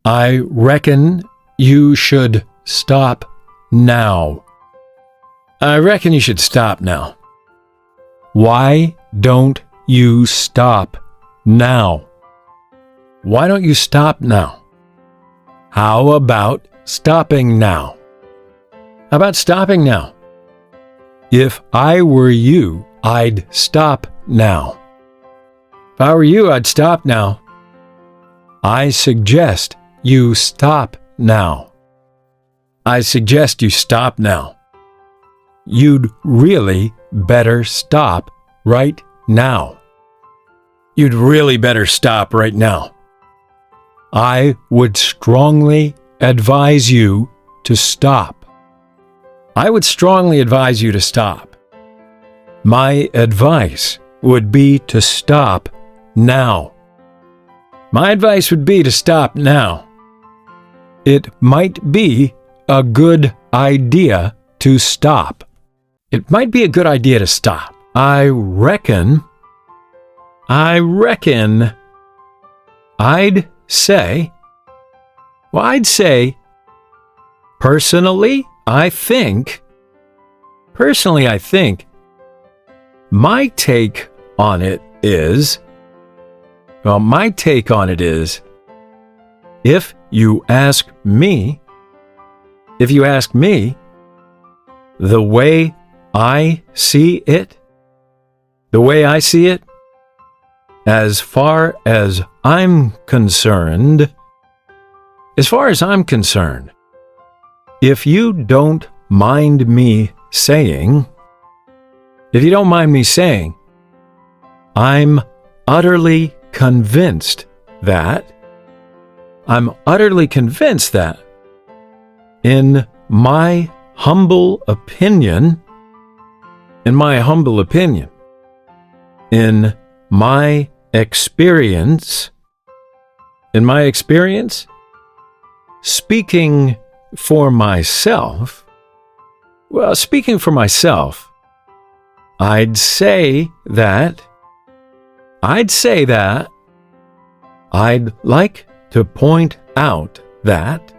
I reckon you should stop now. I reckon you should stop now. Why don't you stop now? Why don't you stop now? How about stopping now? How about stopping now? If I were you, I'd stop now. If I were you, I'd stop now. I suggest you stop now. I suggest you stop now. You'd really better stop right now. You'd really better stop right now. I would strongly advise you to stop. I would strongly advise you to stop. My advice would be to stop now. My advice would be to stop now. It might be a good idea to stop. It might be a good idea to stop. I reckon. I'd say. Well, I'd say, personally, I think. My take on it is, if you ask me, the way I see it, as far as I'm concerned, if you don't mind me saying, I'm utterly convinced that, in my humble opinion, in my experience, speaking for myself, I'd say that I'd like to point out that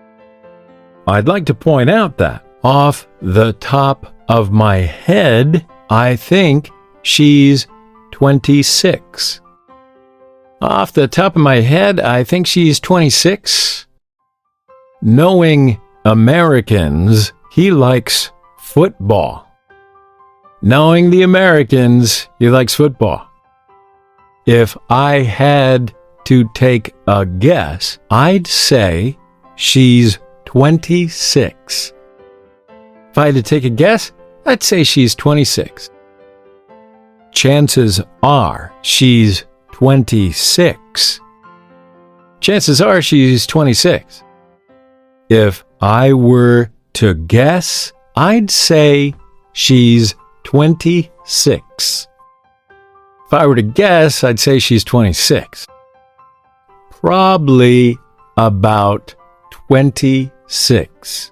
off the top of my head, I think she's 26. Off the top of my head, I think she's 26. Knowing Americans, he likes football. Knowing the Americans, he likes football. If I had to take a guess, I'd say she's 26. If I had to take a guess, I'd say she's 26. Chances are she's 26. If I were to guess, I'd say she's 26. If I were to guess, I'd say she's 26. Probably about 26.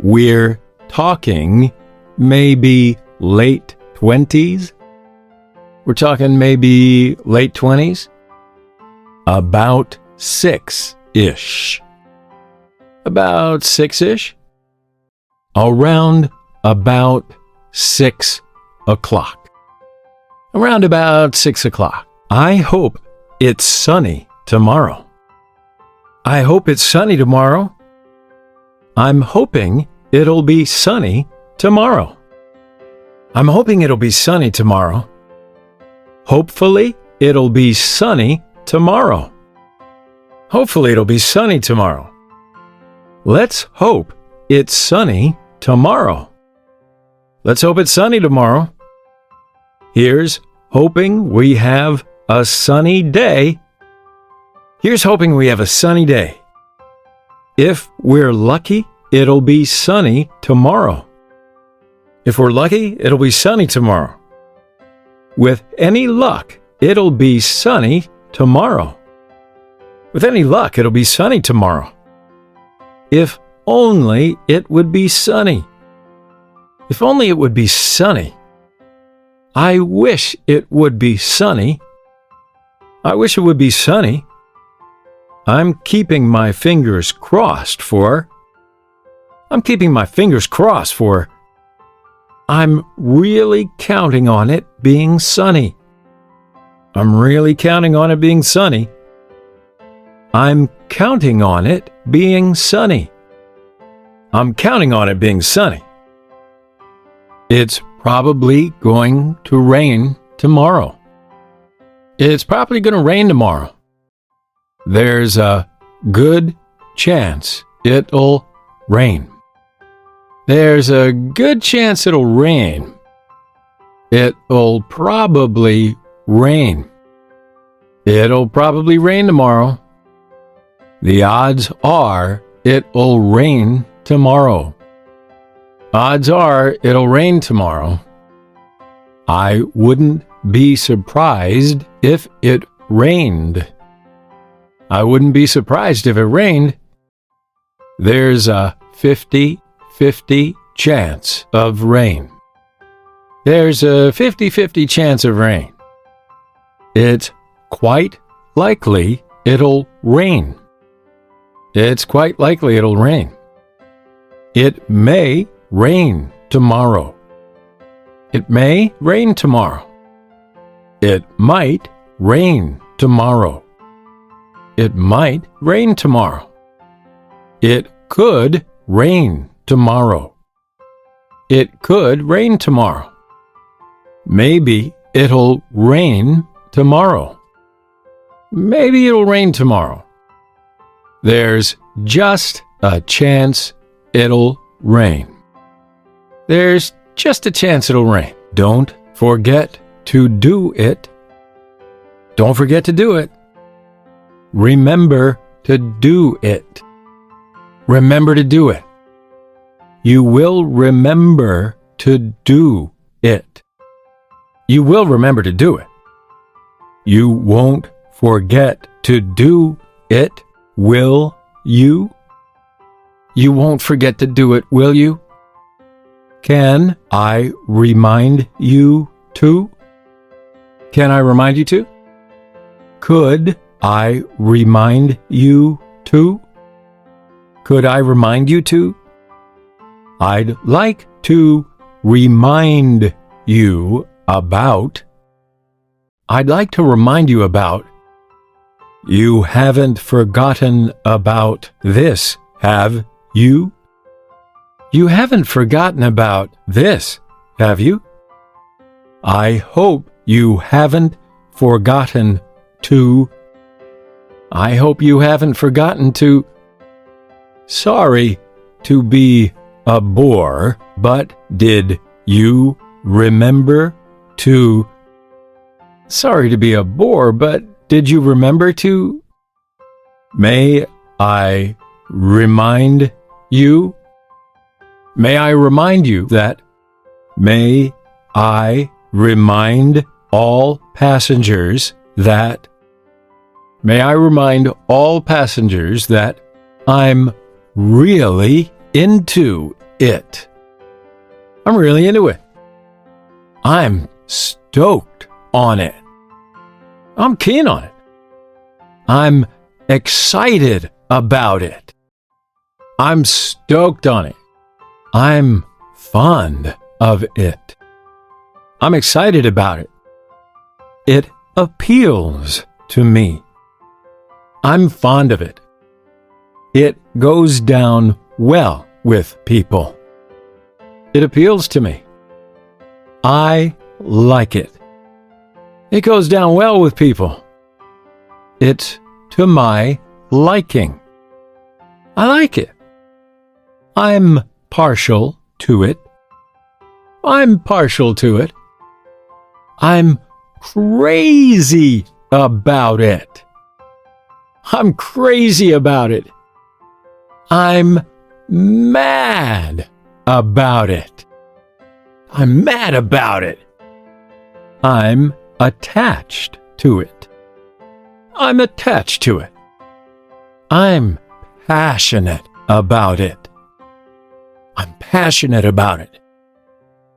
We're talking maybe late 20s. We're talking maybe late 20s. About 6-ish. Around about 6 o'clock. I hope it's sunny tomorrow. I'm hoping it'll be sunny tomorrow. Hopefully it'll be sunny tomorrow. Let's hope it's sunny tomorrow. Here's hoping we have a sunny day. If we're lucky, it'll be sunny tomorrow. With any luck, it'll be sunny tomorrow. If only it would be sunny. I wish it would be sunny. I wish it would be sunny. I'm keeping my fingers crossed for. I'm keeping my fingers crossed for. I'm really counting on it being sunny. I'm really counting on it being sunny. I'm counting on it being sunny. I'm counting on it being sunny. It's probably going to rain tomorrow. It's probably going to rain tomorrow. There's a good chance it'll rain. There's a good chance it'll rain. It'll probably rain. It'll probably rain tomorrow. The odds are it'll rain tomorrow. Odds are it'll rain tomorrow. I wouldn't be surprised if it rained. I wouldn't be surprised if it rained. There's a 50-50 chance of rain. There's a 50-50 chance of rain. It's quite likely it'll rain. It's quite likely it'll rain. It may rain tomorrow. It may rain tomorrow. It might rain tomorrow. It might rain tomorrow. It could rain tomorrow. It could rain tomorrow. Maybe it'll rain tomorrow. Maybe it'll rain tomorrow. There's just a chance it'll rain. There's just a chance it'll rain. Don't forget to do it. Don't forget to do it. Remember to do it. Remember to do it. You will remember to do it. You will remember to do it. You won't forget to do it, will you? You won't forget to do it, will you? Can I remind you to? Can I remind you to? Could I remind you to? Could I remind you to? I'd like to remind you about. I'd like to remind you about. You haven't forgotten about this, have you? You haven't forgotten about this, have you? I hope you haven't forgotten to. I hope you haven't forgotten to. Sorry to be a bore, but did you remember to? Sorry to be a bore, but did you remember to? May I remind you? May I remind you that? May I remind all passengers that? May I remind all passengers that I'm really into it. I'm really into it. I'm stoked on it. I'm keen on it. I'm excited about it. I'm stoked on it. I'm fond of it. I'm excited about it. It appeals to me. I'm fond of it. It goes down well with people. It appeals to me. I like it. It goes down well with people. It's to my liking. I like it. I'm partial to it. I'm partial to it. I'm crazy about it. I'm crazy about it. I'm mad about it. I'm mad about it. I'm attached to it. I'm attached to it. I'm passionate about it. I'm passionate about it.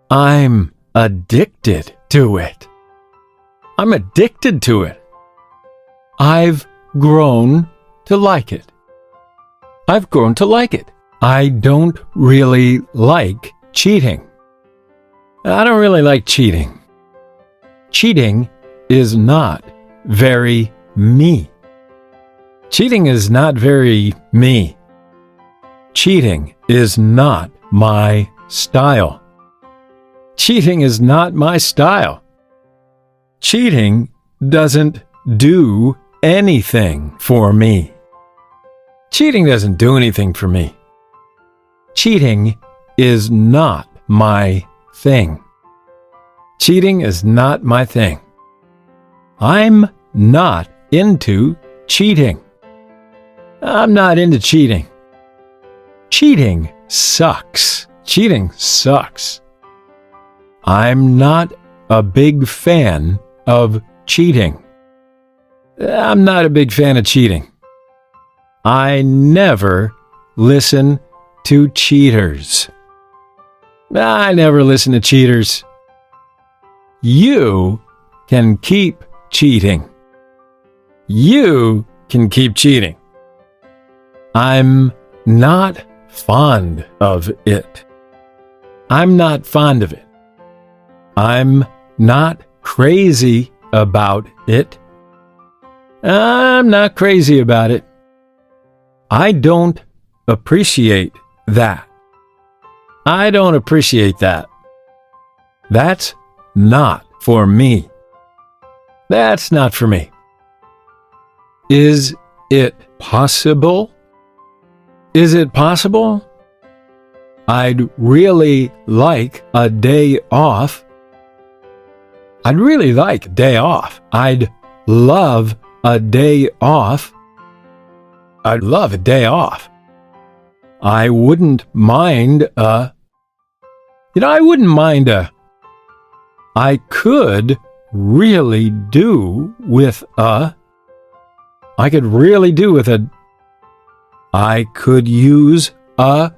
I'm addicted to it. I'm addicted to it. I've grown to like it. I've grown to like it. I don't really like cheating. I don't really like cheating. Cheating is not very me. Cheating is not very me. Cheating is not my style. Cheating is not my style. Cheating doesn't do anything for me. Cheating doesn't do anything for me. Cheating is not my thing. Cheating is not my thing. I'm not into cheating. I'm not into cheating. Cheating sucks. Cheating sucks. I'm not a big fan of cheating. I'm not a big fan of cheating. I never listen to cheaters. I never listen to cheaters. You can keep cheating. You can keep cheating. I'm not fond of it. I'm not fond of it. I'm not crazy about it. I'm not crazy about it. I don't appreciate that. I don't appreciate that. That's not for me. That's not for me. Is it possible? Is it possible? I'd really like a day off. I'd really like a day off. I'd love a day off. I'd love a day off. I wouldn't mind I wouldn't mind I could really do with I could really do with I could use what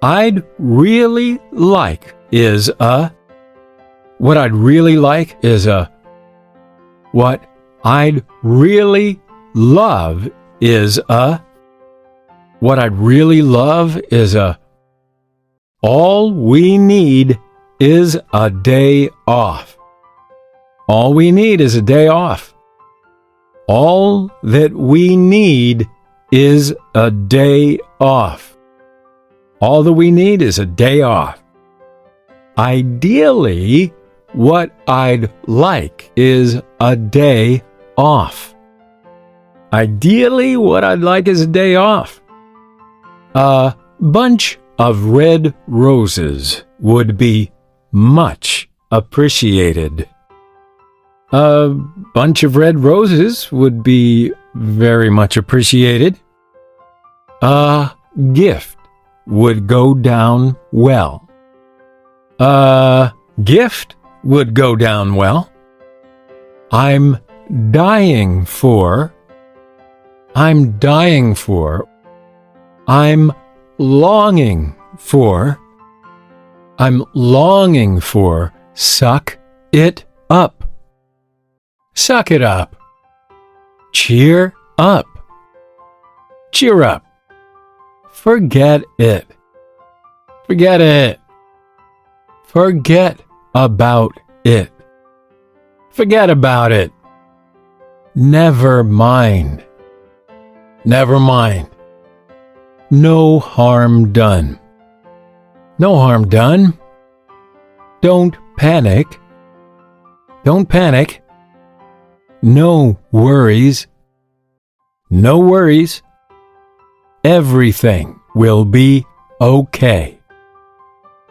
I'd really like is what I'd really like is what I'd really love is what I'd really love is all we need is a day off. All we need is a day off. All that we need is a day off. All that we need is a day off. Ideally, what I'd like is a day off. Ideally, what I'd like is a day off. A bunch of red roses would be much appreciated. A bunch of red roses would be very much appreciated. A gift would go down well. A gift would go down well. I'm dying for. I'm longing for. Suck it up. Suck it up. Cheer up. Cheer up. Forget it. Forget it. Forget about it. Forget about it. Never mind. Never mind. No harm done. No harm done. Don't panic. Don't panic. No worries. No worries. Everything will be okay.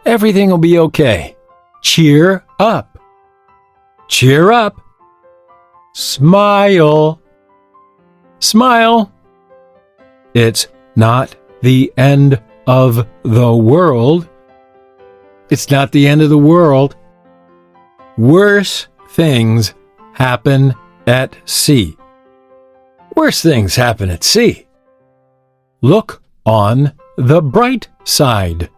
Everything will be okay. Cheer up. Cheer up. Smile. Smile. It's not the end of the world. It's not the end of the world. Worse things happen at sea. Worse things happen at sea. Look on the bright side.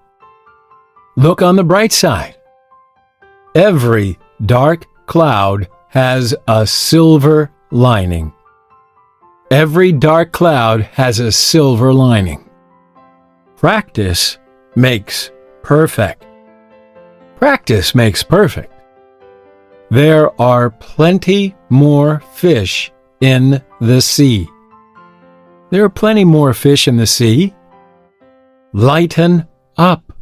Look on the bright side. Every dark cloud has a silver lining. Every dark cloud has a silver lining. Practice makes perfect. Practice makes perfect. There are plenty more fish in the sea. There are plenty more fish in the sea. Lighten up.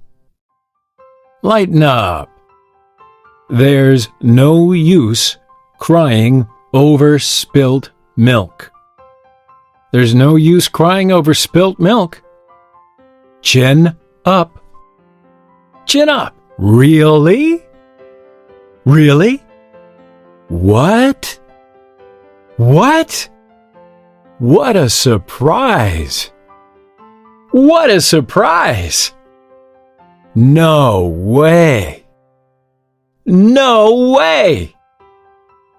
Lighten up. There's no use crying over spilt milk. There's no use crying over spilt milk. Chin up. Chin up. Really? Really? What? What? What a surprise! What a surprise! No way! No way!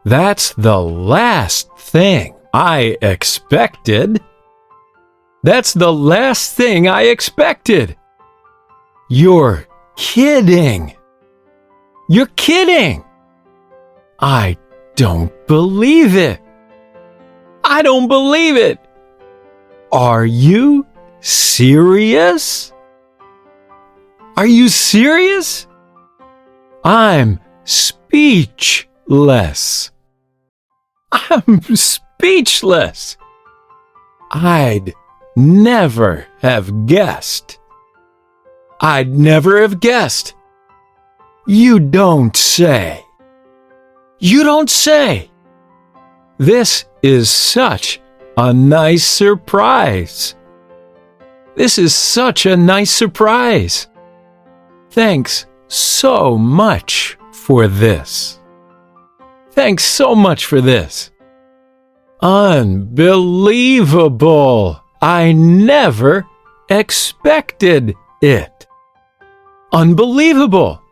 That's the last thing I expected. That's the last thing I expected. You're kidding. You're kidding. I don't believe it. I don't believe it. Are you serious? Are you serious? I'm speechless. I'm speechless. I'd never have guessed. I'd never have guessed. You don't say. You don't say. This is such a nice surprise. This is such a nice surprise. Thanks so much for this. Thanks so much for this. Unbelievable. I never expected it. Unbelievable.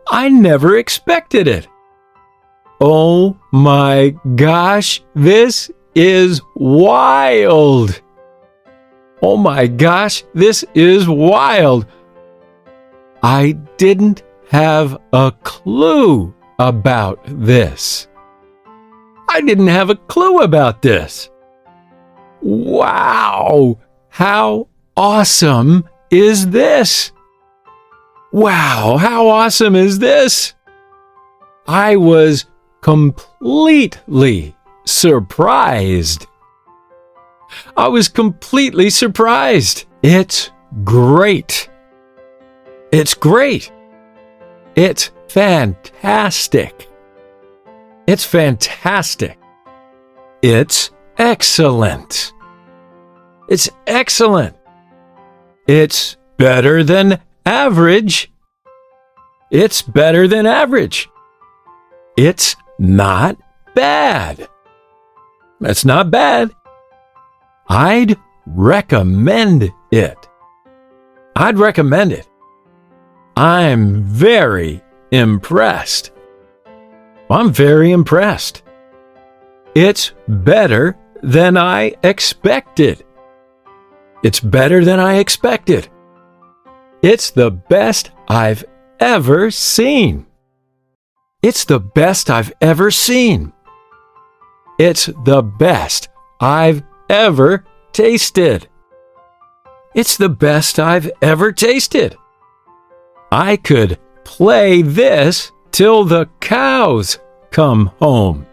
I never expected it. Oh my gosh, this is wild. Oh my gosh, this is wild. I didn't have a clue about this. I didn't have a clue about this. Wow, how awesome is this? Wow, how awesome is this? I was completely surprised. I was completely surprised. It's great. It's great. It's fantastic. It's fantastic. It's excellent. It's excellent. It's better than average. It's better than average. It's not bad. It's not bad. I'd recommend it. I'd recommend it. I'm very impressed. I'm very impressed. It's better than I expected. It's better than I expected. It's the best I've ever seen. It's the best I've ever seen. It's the best I've ever tasted. It's the best I've ever tasted. I could play this till the cows come home.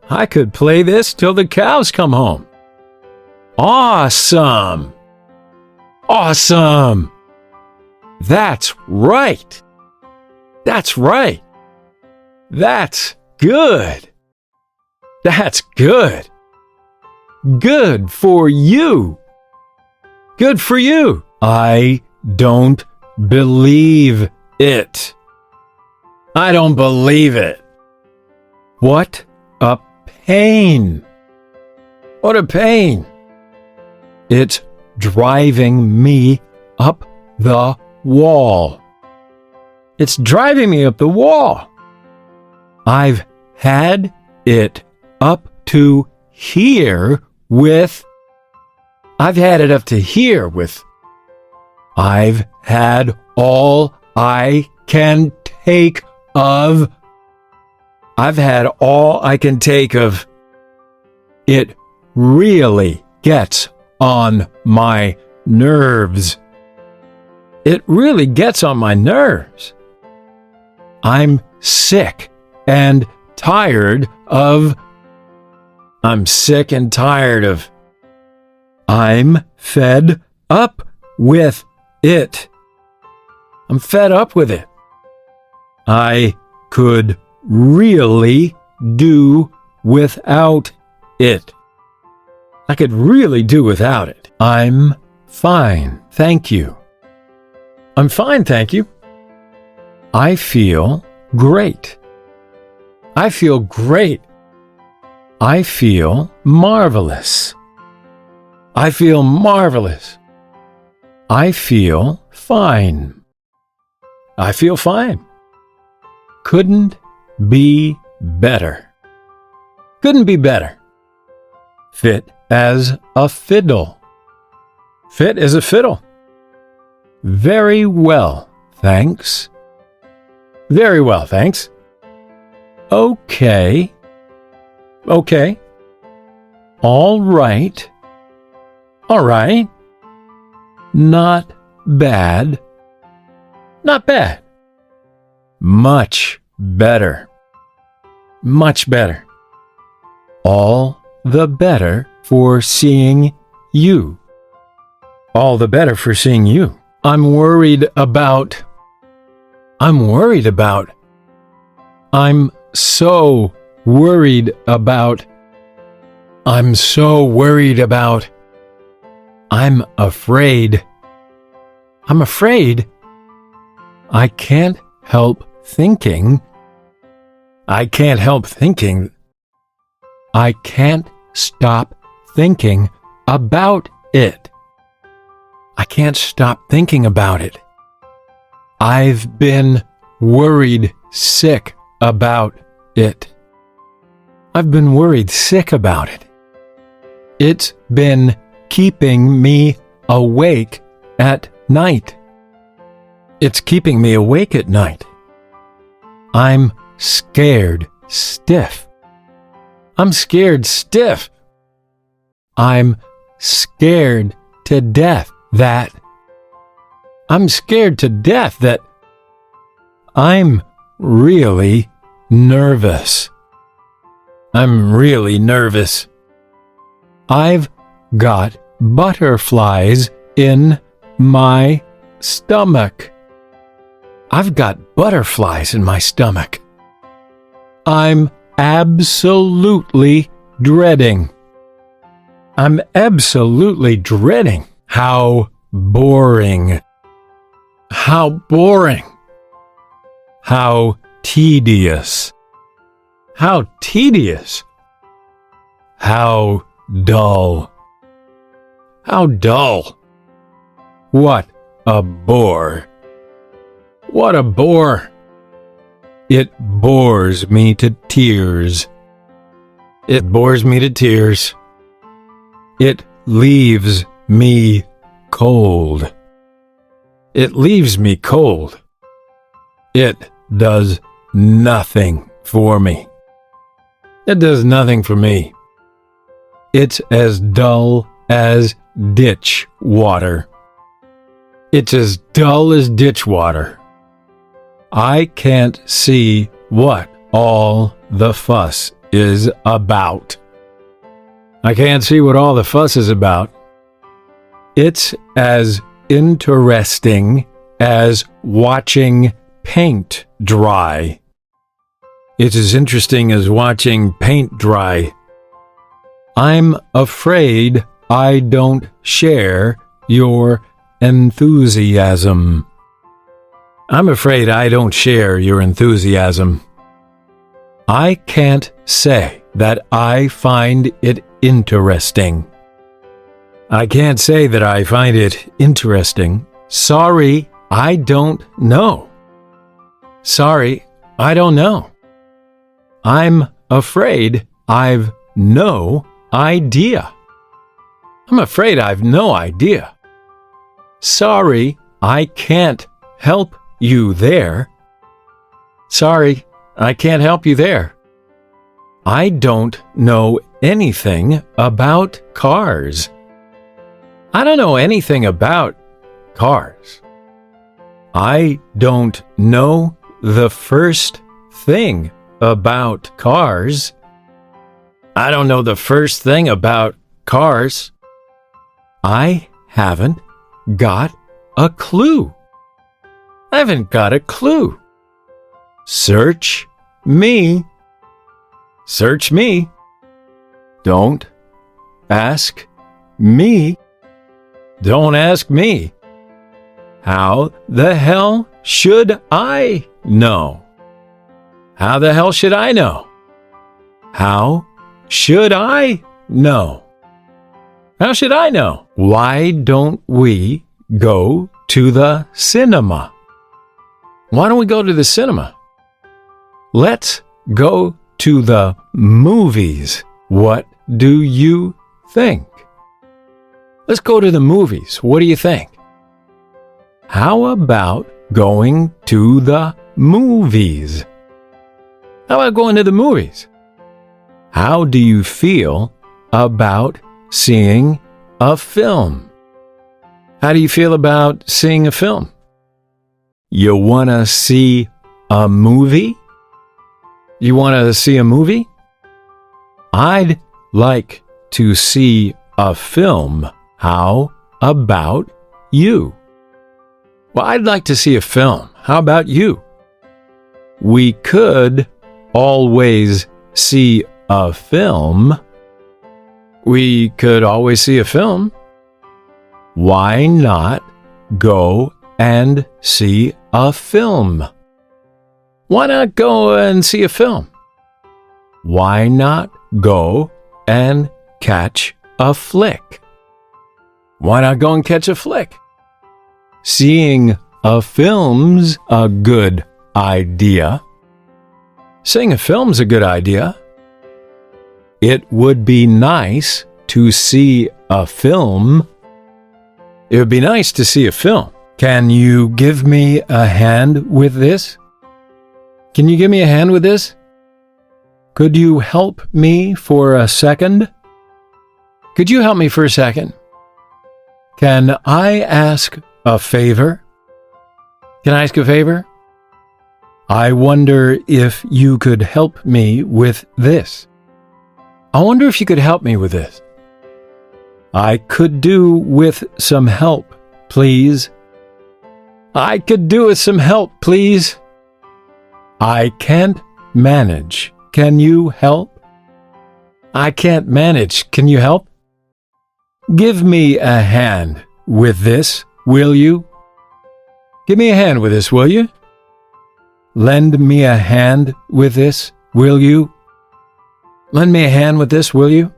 I could play this till the cows come home. Awesome! Awesome! That's right. That's right. That's good. That's good. Good for you. Good for you. I don't believe it. I don't believe it. What a pain. What a pain. It's driving me up the wall. It's driving me up the wall. I've had it up to here with... I've had all I can take of... I've had all I can take of. It really gets on my nerves. It really gets on my nerves. I'm sick and tired of. I'm sick and tired of. I'm fed up with it. I'm fed up with it. I could really do without it. I could really do without it. I'm fine, thank you. I'm fine, thank you. I feel great. I feel great. I feel marvelous. I feel marvelous. I feel fine. I feel fine. Couldn't be better. Couldn't be better. Fit as a fiddle. Fit as a fiddle. Very well, thanks. Very well, thanks. Okay. Okay. All right. All right. Not bad. Not bad. Much better. Much better. All the better for seeing you. All the better for seeing you. I'm worried about. I'm worried about. I'm so worried about. I'm so worried about. I'm afraid. I'm afraid. I can't help thinking. I can't help thinking. I can't stop thinking about it. I can't stop thinking about it. I've been worried sick about it. I've been worried sick about it. It's been keeping me awake at night. It's keeping me awake at night. I'm scared stiff. I'm scared stiff. I'm scared to death that. I'm scared to death that. I'm really nervous. I'm really nervous. I've got butterflies in my stomach. I've got butterflies in my stomach. I'm absolutely dreading. I'm absolutely dreading. How boring. How boring. How tedious. How tedious. How dull. How dull. What a bore. What a bore. It bores me to tears. It bores me to tears. It leaves me cold. It leaves me cold. It does nothing for me. It does nothing for me. It's as dull as ditch water. It's as dull as ditch water. I can't see what all the fuss is about. I can't see what all the fuss is about. It's as interesting as watching paint dry. It's as interesting as watching paint dry. I'm afraid I don't share your enthusiasm. I'm afraid I don't share your enthusiasm. I can't say that I find it interesting. I can't say that I find it interesting. Sorry, I don't know. Sorry, I don't know. I'm afraid I've no idea. I'm afraid I've no idea. Sorry, I can't help you there. Sorry, I can't help you there. I don't know anything about cars. I don't know anything about cars. I don't know the first thing about cars. I don't know the first thing about cars. I haven't got a clue. I haven't got a clue. Search me. Search me. Don't ask me. Don't ask me. How the hell should I know? How the hell should I know? How should I know? How should I know? Why don't we go to the cinema? Why don't we go to the cinema? Let's go to the movies. What do you think? Let's go to the movies. What do you think? How about going to the movies? How about going to the movies? How do you feel about seeing a film? How do you feel about seeing a film? You want to see a movie? You want to see a movie? I'd like to see a film. How about you? Well, I'd like to see a film. How about you? We could always see a film. We could always see a film. Why not go and see a film? Why not go and see a film? Why not go and catch a flick? Why not go and catch a flick? Seeing a film's a good idea. Seeing a film's a good idea. It would be nice to see a film. It would be nice to see a film. Can you give me a hand with this? Can you give me a hand with this? Could you help me for a second? Could you help me for a second? Can I ask a favor? Can I ask a favor? I wonder if you could help me with this. I wonder if you could help me with this. I could do with some help, please. I could do with some help, please. I can't manage. Can you help? I can't manage. Can you help? Give me a hand with this, will you? Give me a hand with this, will you? Lend me a hand with this, will you? Lend me a hand with this, will you?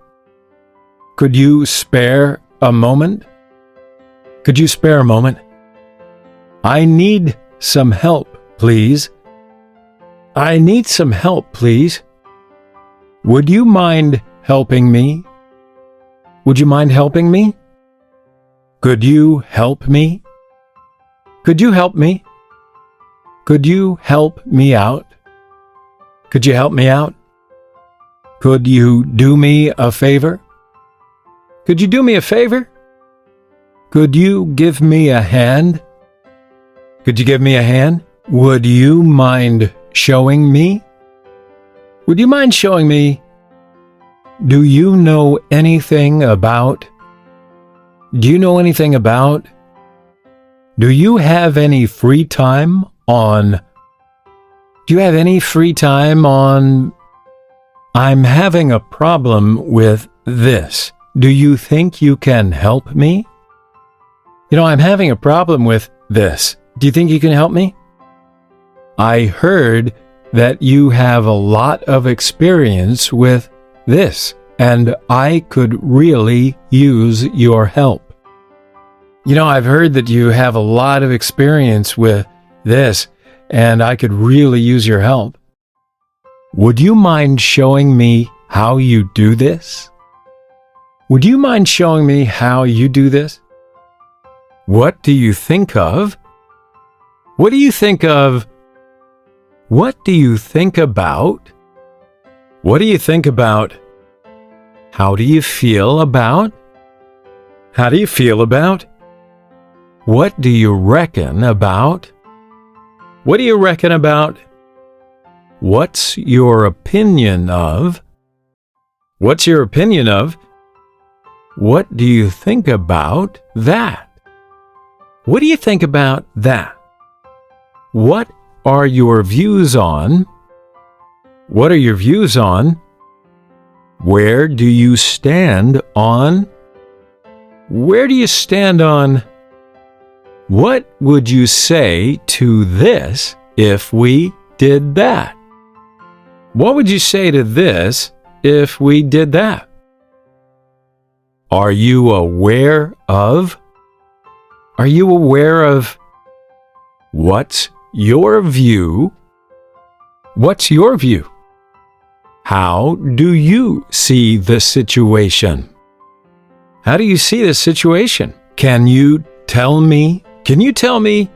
Could you spare a moment? Could you spare a moment? I need some help, please. I need some help, please. Would you mind helping me? Would you mind helping me? Could you help me? Could you help me? Could you help me out? Could you help me out? Could you do me a favor? Could you do me a favor? Could you give me a hand? Could you give me a hand? Would you mind showing me? Would you mind showing me? Do you know anything about? Do you know anything about? Do you have any free time on? Do you have any free time on? I'm having a problem with this. Do you think you can help me? You know, I'm having a problem with this. Do you think you can help me? I heard that you have a lot of experience with this, and I could really use your help. You know, I've heard that you have a lot of experience with this, and I could really use your help. Would you mind showing me how you do this? Would you mind showing me how you do this? What do you think of? What do you think of? What do you think about? What do you think about? How do you feel about? How do you feel about? What do you reckon about? What do you reckon about? What's your opinion of? What's your opinion of? What do you think about that? What do you think about that? What are your views on? What are your views on? Where do you stand on? Where do you stand on? What would you say to this if we did that? What would you say to this if we did that? Are you aware of? Are you aware of? What's your view? What's your view? How do you see the situation? How do you see the situation? Can you tell me? Can you tell me?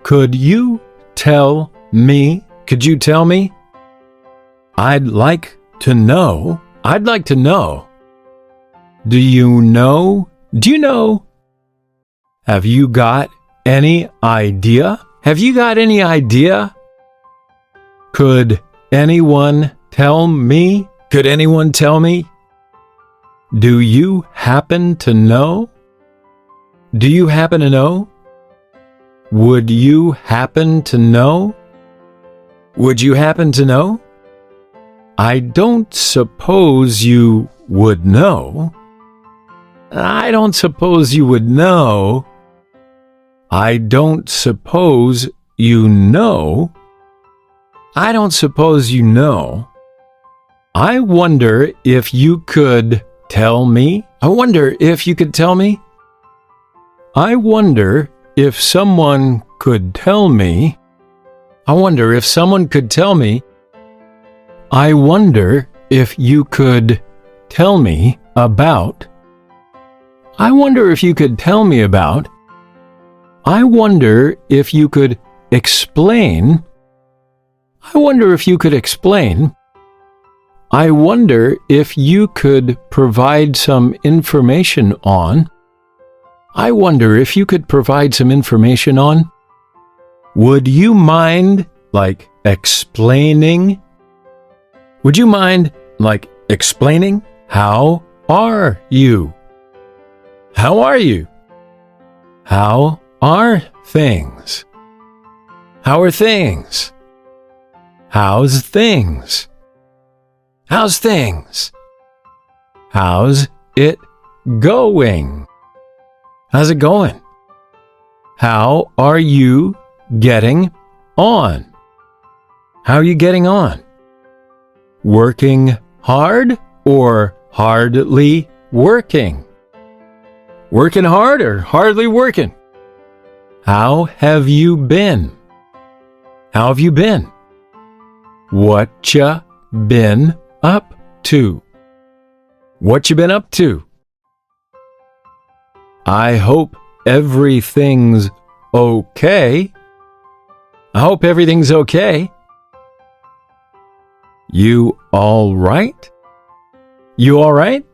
Could you tell me? Could you tell me? I'd like to know. I'd like to know. Do you know? Do you know? Have you got any idea? Have you got any idea? Could anyone tell me? Could anyone tell me? Do you happen to know? Do you happen to know? Would you happen to know? Would you happen to know? I don't suppose you would know. I don't suppose you would know. I don't suppose you know. I don't suppose you know. I wonder if you could tell me. I wonder if you could tell me. I wonder if someone could tell me. I wonder if someone could tell me. I wonder if you could tell me about. I wonder if you could tell me about. I wonder if you could explain. I wonder if you could explain. I wonder if you could provide some information on. I wonder if you could provide some information on. Would you mind, explaining? Would you mind, explaining? How are you? How are you? How are things? How are things? How's things? How's things? How's it going? How's it going? How are you getting on? How are you getting on? Working hard or hardly working? Working hard or hardly working? How have you been? How have you been? What ya been up to? What you been up to? I hope everything's okay. I hope everything's okay. You all right? You all right?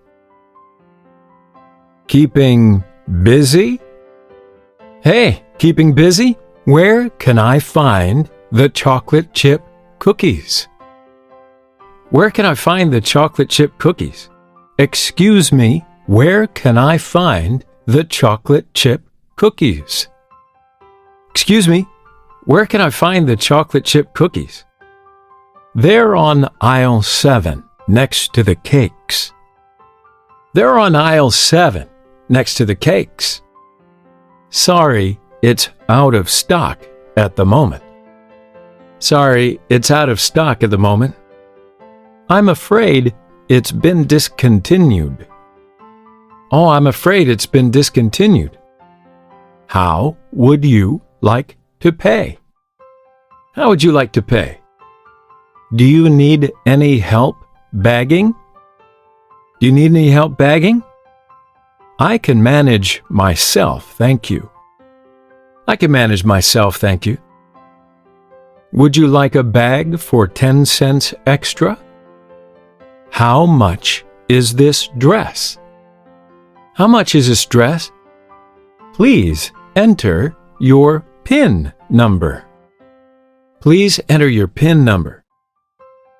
Keeping busy? Hey, keeping busy? Where can I find the chocolate chip cookies? Where can I find the chocolate chip cookies? Excuse me, where can I find the chocolate chip cookies? Excuse me, where can I find the chocolate chip cookies? They're on aisle 7, next to the cakes. They're on aisle 7, next to the cakes. Sorry, it's out of stock at the moment. Sorry, it's out of stock at the moment. I'm afraid it's been discontinued. Oh, I'm afraid it's been discontinued. How would you like to pay? How would you like to pay? Do you need any help bagging? Do you need any help bagging? I can manage myself, thank you. I can manage myself, thank you. Would you like a bag for 10 cents extra? How much is this dress? How much is this dress? Please enter your PIN number. Please enter your PIN number.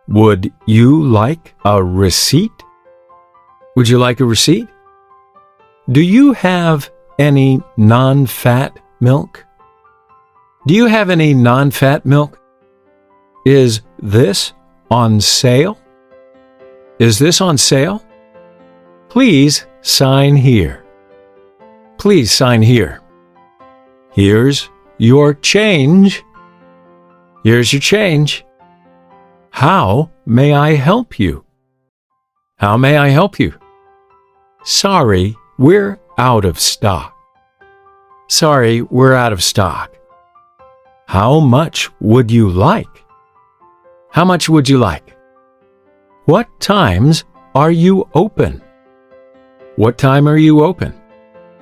Would you like a receipt? Would you like a receipt? Do you have any non-fat milk? Do you have any non-fat milk? Is this on sale? Is this on sale? Please sign here. Please sign here. Here's your change. Here's your change. How may I help you? How may I help you? Sorry, we're out of stock. Sorry, we're out of stock. How much would you like? How much would you like? What times are you open? What time are you open?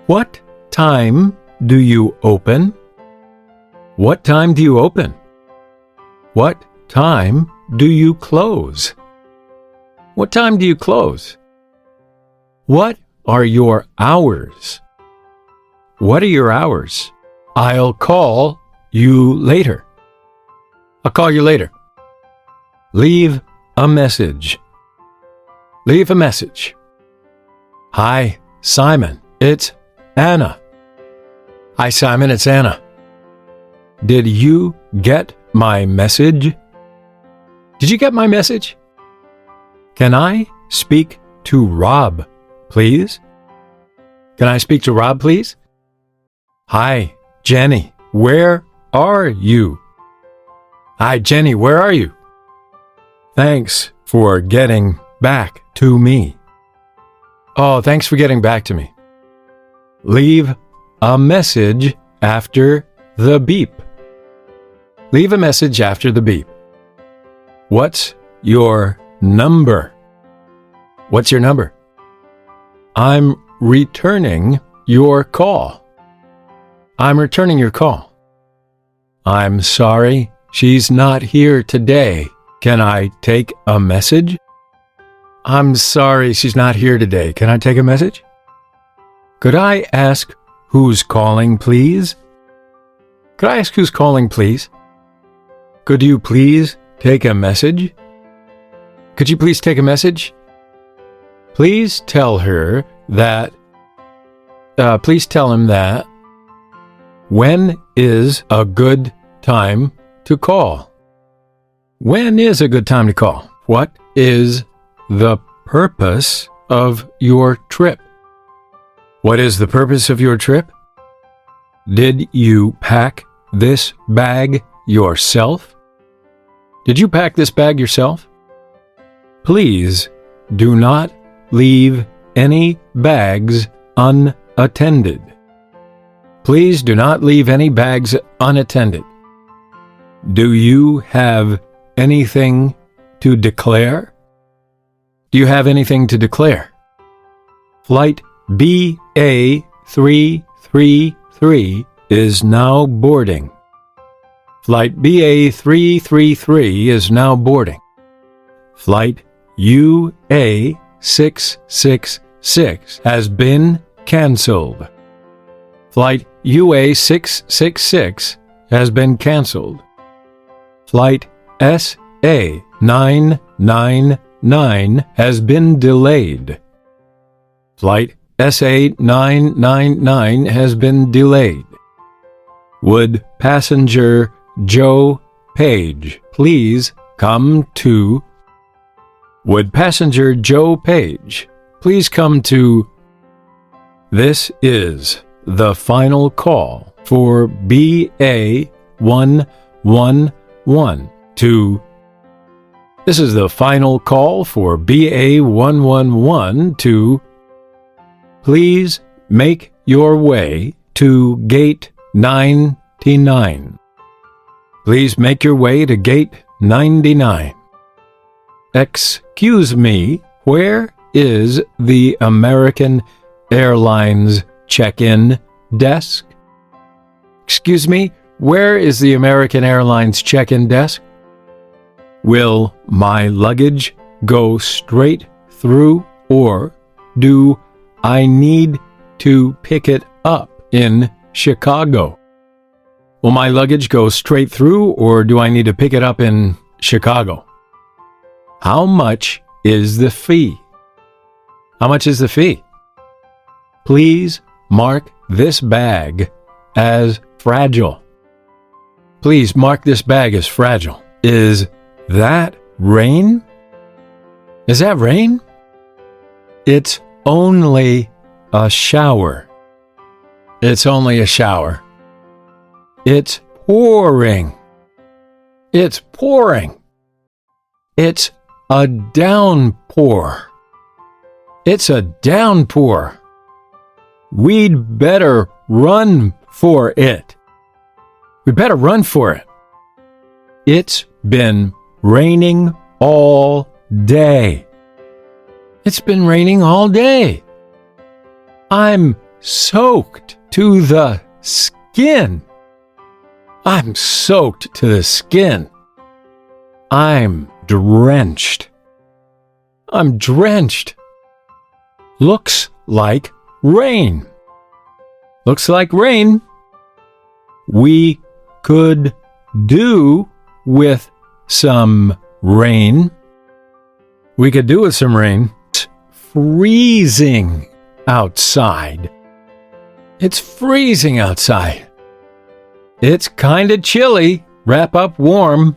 What time do you open? What time do you open? What time do you close? What time do you close? What are your hours? What are your hours? I'll call you later. I'll call you later. Leave a message. Leave a message. Hi, Simon. It's Anna. Hi, Simon. It's Anna. Did you get my message? Did you get my message? Can I speak to Rob, please? Can I speak to Rob, please? Hi, Jenny. Where are you? Hi, Jenny. Where are you? Thanks for getting back to me. Oh, thanks for getting back to me. Leave a message after the beep. Leave a message after the beep. What's your number? What's your number? I'm returning your call. I'm returning your call. I'm sorry, she's not here today. Can I take a message? I'm sorry, she's not here today. Can I take a message? Could I ask who's calling, please? Could I ask who's calling, please? Could you please take a message? Could you please take a message? Please tell her that, please tell him that, when is a good time to call? When is a good time to call? What is the purpose of your trip? What is the purpose of your trip? Did you pack this bag yourself? Did you pack this bag yourself? Please do not leave any bags unattended. Please do not leave any bags unattended. Do you have anything to declare? Do you have anything to declare? Flight BA333 is now boarding. Flight BA333 is now boarding. Flight UA666 has been cancelled. Flight UA666 has been cancelled. Flight SA999 has been delayed. Flight SA999 has been delayed. Would passenger Joe Page please come to? Would passenger Joe Page please come to? This is the final call for BA111 to. This is the final call for BA111 to. Please make your way to gate 99. Please make your way to gate 99. Excuse me, where is the American Airlines check-in desk? Excuse me, where is the American Airlines check-in desk? Will my luggage go straight through, or do I need to pick it up in Chicago? Will my luggage go straight through, or do I need to pick it up in Chicago? How much is the fee? How much is the fee? Please mark this bag as fragile. Please mark this bag as fragile. Is that rain? Is that rain? It's only a shower. It's only a shower. It's pouring. It's pouring. It's a downpour. It's a downpour. We'd better run for it. We better run for it. It's been raining all day. It's been raining all day. I'm soaked to the skin. I'm soaked to the skin. I'm drenched. I'm drenched. Looks like rain. Looks like rain. We could do with some rain. We could do with some rain. It's freezing outside. It's freezing outside. It's kind of chilly. Wrap up warm.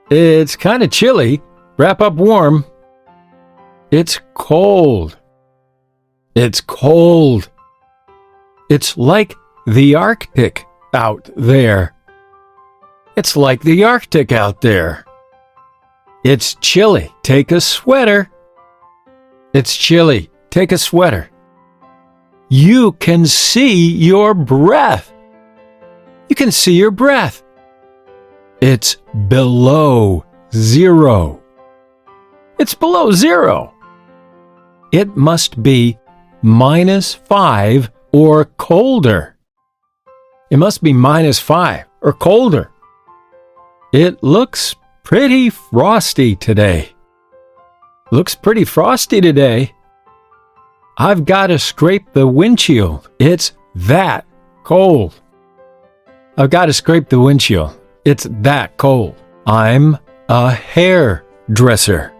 It's kind of chilly. Wrap up warm. It's cold. It's cold. It's like the Arctic out there. It's like the Arctic out there. It's chilly. Take a sweater. It's chilly. Take a sweater. You can see your breath. You can see your breath. It's below zero. It's below zero. It must be -5 or colder. It must be -5 or colder. It looks pretty frosty today. Looks pretty frosty today. I've got to scrape the windshield. It's that cold. I've got to scrape the windshield. It's that cold. I'm a hairdresser.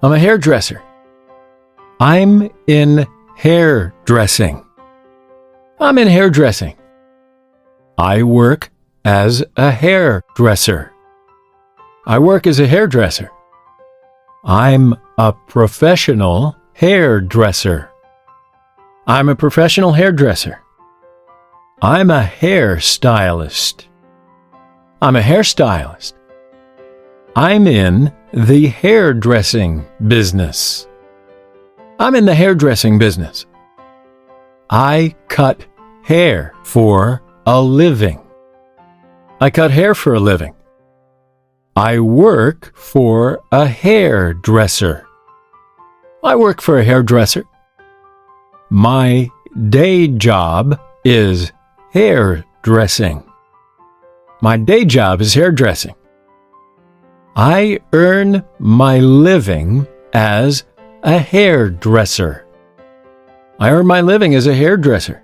I'm a hairdresser. I'm in hairdressing. I'm in hairdressing. I work as a hairdresser. I work as a hairdresser. I'm a professional hairdresser. I'm a professional hairdresser. I'm a hairstylist. I'm a hairstylist. I'm in the hairdressing business. I'm in the hairdressing business. I cut hair for a living. I cut hair for a living. I work for a hairdresser. I work for a hairdresser. My day job is hairdressing. My day job is hairdressing. I earn my living as a hairdresser. I earn my living as a hairdresser.